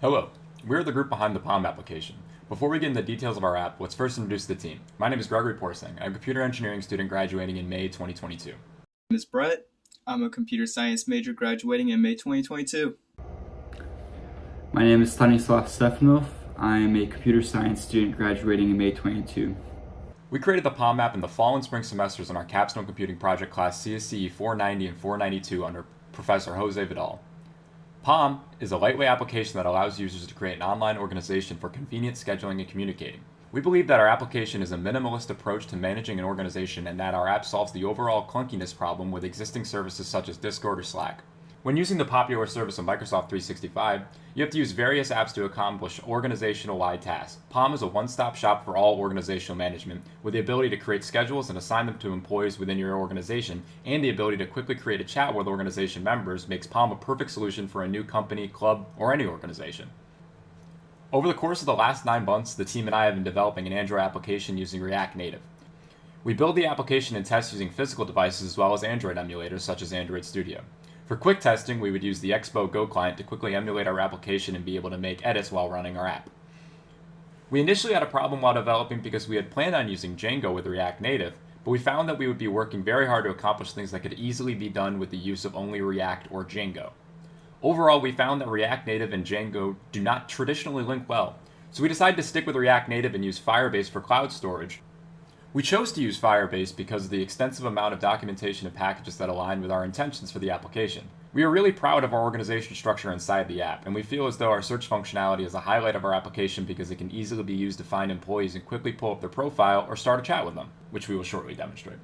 Hello, we're the group behind the Palm application. Before we get into the details of our app, let's first introduce the team. My name is Gregory Porsing. I'm a computer engineering student graduating in May 2022. My name is Brett. I'm a computer science major graduating in May 2022. My name is Stanislav Stefanov. I'm a computer science student graduating in May 22. We created the Palm app in the fall and spring semesters in our capstone computing project class CSCE 490 and 492 under Professor Jose Vidal. Palm is a lightweight application that allows users to create an online organization for convenient scheduling and communicating. We believe that our application is a minimalist approach to managing an organization and that our app solves the overall clunkiness problem with existing services such as Discord or Slack. When using the popular service of Microsoft 365, you have to use various apps to accomplish organizational-wide tasks. Palm is a one-stop shop for all organizational management, with the ability to create schedules and assign them to employees within your organization, and the ability to quickly create a chat with organization members makes Palm a perfect solution for a new company, club, or any organization. Over the course of the last 9 months, the team and I have been developing an Android application using React Native. We build the application and test using physical devices as well as Android emulators such as Android Studio. For quick testing, we would use the Expo Go client to quickly emulate our application and be able to make edits while running our app. We initially had a problem while developing because we had planned on using Django with React Native, but we found that we would be working very hard to accomplish things that could easily be done with the use of only React or Django. Overall, we found that React Native and Django do not traditionally link well, so we decided to stick with React Native and use Firebase for cloud storage. We chose to use Firebase because of the extensive amount of documentation and packages that align with our intentions for the application. We are really proud of our organization structure inside the app, and we feel as though our search functionality is a highlight of our application because it can easily be used to find employees and quickly pull up their profile or start a chat with them, which we will shortly demonstrate.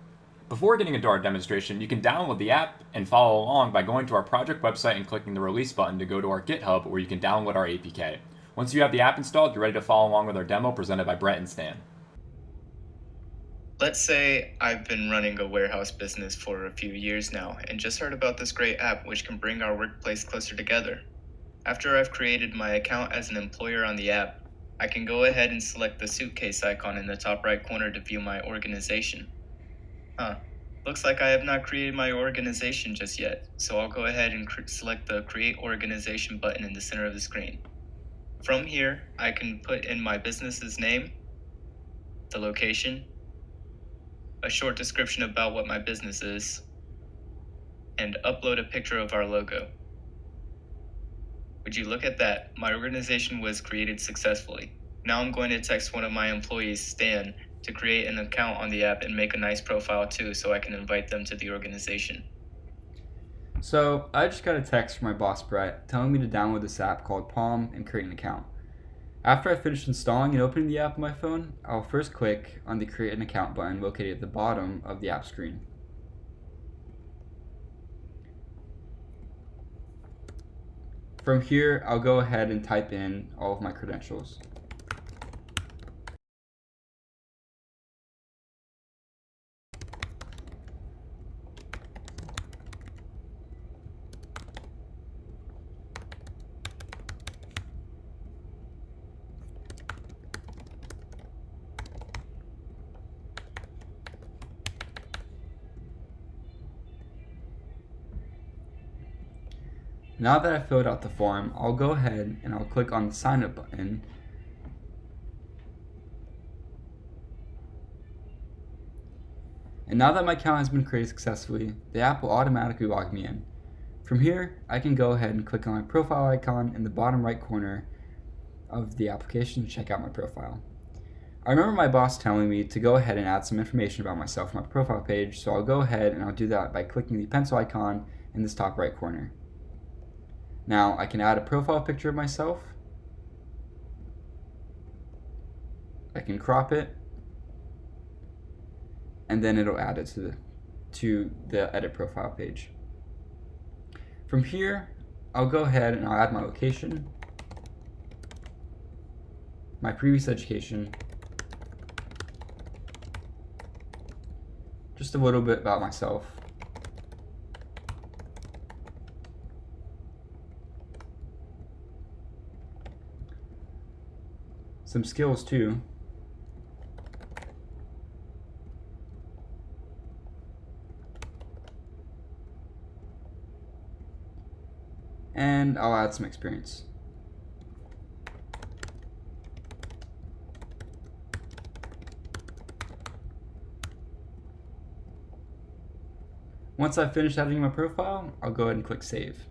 Before getting into our demonstration, you can download the app and follow along by going to our project website and clicking the release button to go to our GitHub where you can download our APK. Once you have the app installed, you're ready to follow along with our demo presented by Brett and Stan. Let's say I've been running a warehouse business for a few years now and just heard about this great app which can bring our workplace closer together. After I've created my account as an employer on the app, I can go ahead and select the suitcase icon in the top right corner to view my organization. Looks like I have not created my organization just yet, so I'll go ahead and select the Create Organization button in the center of the screen. From here, I can put in my business's name, the location, a short description about what my business is, and upload a picture of our logo. Would you look at that? My organization was created successfully. Now I'm going to text one of my employees, Stan, to create an account on the app and make a nice profile too so I can invite them to the organization. So I just got a text from my boss Brett telling me to download this app called Palm and create an account. After I finished installing and opening the app on my phone, I'll first click on the Create an Account button located at the bottom of the app screen. From here, I'll go ahead and type in all of my credentials. Now that I've filled out the form, I'll go ahead and I'll click on the sign up button. And now that my account has been created successfully, the app will automatically log me in. From here, I can go ahead and click on my profile icon in the bottom right corner of the application to check out my profile. I remember my boss telling me to go ahead and add some information about myself on my profile page, so I'll go ahead and I'll do that by clicking the pencil icon in this top right corner. Now I can add a profile picture of myself. I can crop it, and then it'll add it to the edit profile page. From here, I'll go ahead and I'll add my location, my previous education, just a little bit about myself, some skills too, and I'll add some experience. Once I've finished editing my profile, I'll go ahead and click Save.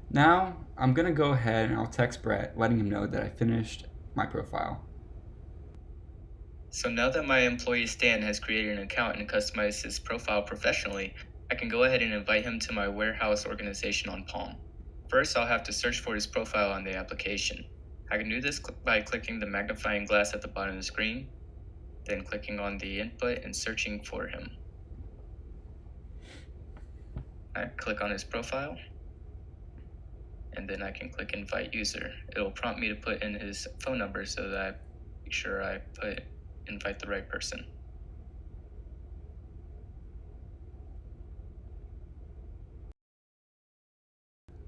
Now, I'm going to go ahead and I'll text Brett letting him know that I finished my profile. So now that my employee Stan has created an account and customized his profile professionally, I can go ahead and invite him to my warehouse organization on Palm. First, I'll have to search for his profile on the application. I can do this by clicking the magnifying glass at the bottom of the screen, then clicking on the input and searching for him. I click on his profile, and then I can click invite user. It'll prompt me to put in his phone number so that I make sure I invite the right person.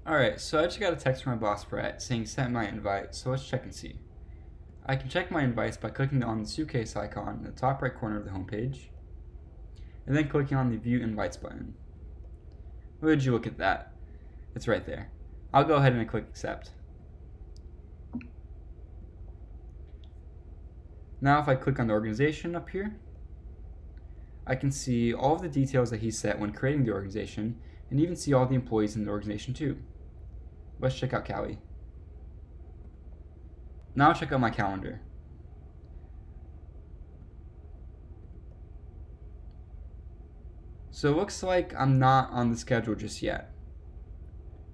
Alright, so I just got a text from my boss Brett saying sent my invite, so let's check and see. I can check my invites by clicking on the suitcase icon in the top right corner of the homepage, and then clicking on the View Invites button. Would you look at that? It's right there. I'll go ahead and click Accept. Now if I click on the organization up here, I can see all of the details that he set when creating the organization, and even see all the employees in the organization too. Let's check out Callie. Now I'll check out my calendar. So it looks like I'm not on the schedule just yet.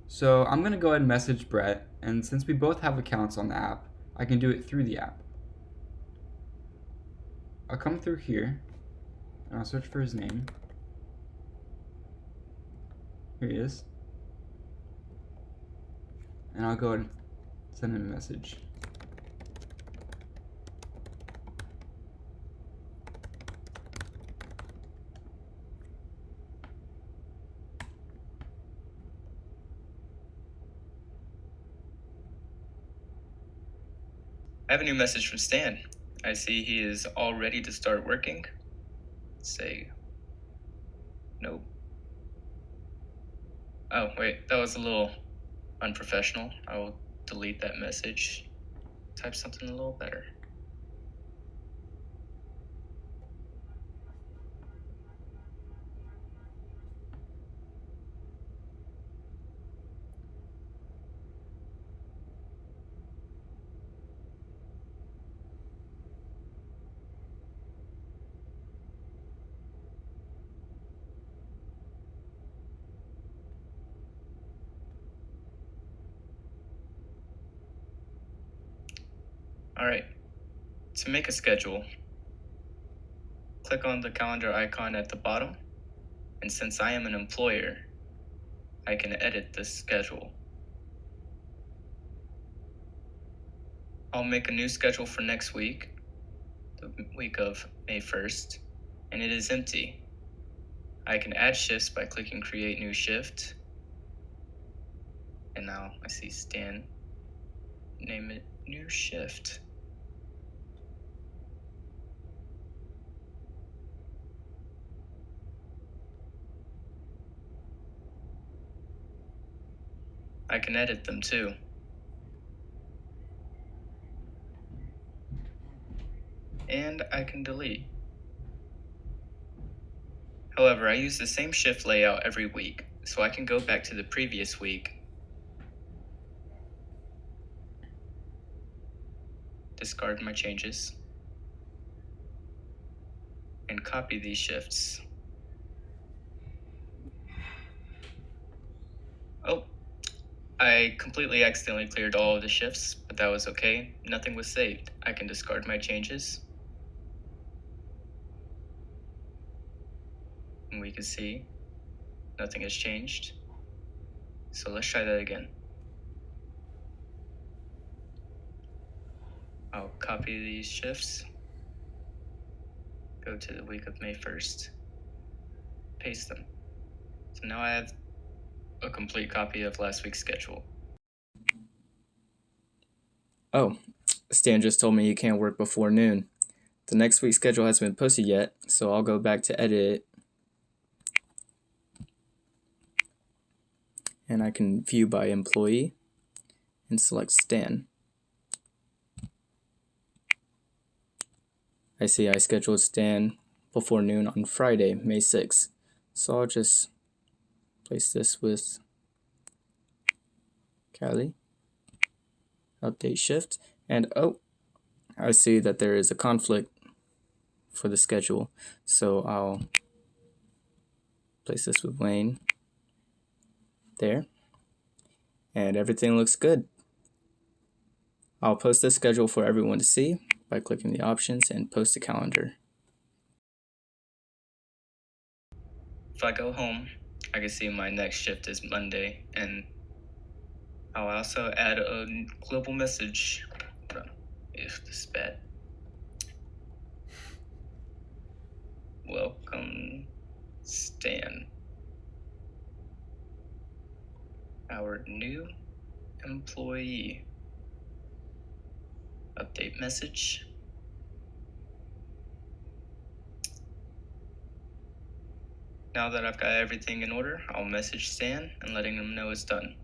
So I'm going to go ahead and message Brett, and since we both have accounts on the app, I can do it through the app. I'll come through here, and I'll search for his name. Here he is. And I'll go ahead and send him a message. I have a new message from Stan. I see he is all ready to start working. Say, nope. Oh, wait, that was a little unprofessional. I will delete that message. Type something a little better. All right, to make a schedule, click on the calendar icon at the bottom, and since I am an employer, I can edit this schedule. I'll make a new schedule for next week, the week of May 1st, and it is empty. I can add shifts by clicking Create New Shift, and now I see Stan. Name it New Shift. I can edit them too. And I can delete. However, I use the same shift layout every week, so I can go back to the previous week, discard my changes, and copy these shifts. Oh, I completely accidentally cleared all of the shifts, but that was okay. Nothing was saved. I can discard my changes. And we can see nothing has changed. So let's try that again. I'll copy these shifts, go to the week of May 1st, paste them. So now I have a complete copy of last week's schedule. Oh, Stan just told me he can't work before noon. The next week's schedule hasn't been posted yet, so I'll go back to edit it. And I can view by employee and select Stan. I see I scheduled Stan before noon on Friday, May 6th. So I'll just place this with Callie. Update shift. And oh, I see that there is a conflict for the schedule. So I'll place this with Wayne there. And everything looks good. I'll post this schedule for everyone to see by clicking the options and post a calendar. If I go home, I can see my next shift is Monday, and I'll also add a global message. Hold on, if this is bad. Welcome, Stan. Our new employee. Update message. Now that I've got everything in order, I'll message Stan and letting him know it's done.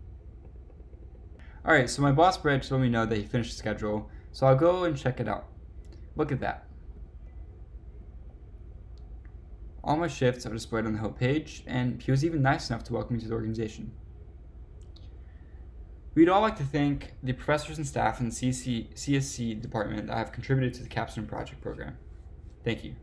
Alright, so my boss Brad told me know that he finished the schedule, so I'll go and check it out. Look at that. All my shifts are displayed on the home page, and he was even nice enough to welcome me to the organization. We'd all like to thank the professors and staff in the CSC department that have contributed to the Capstone Project program. Thank you.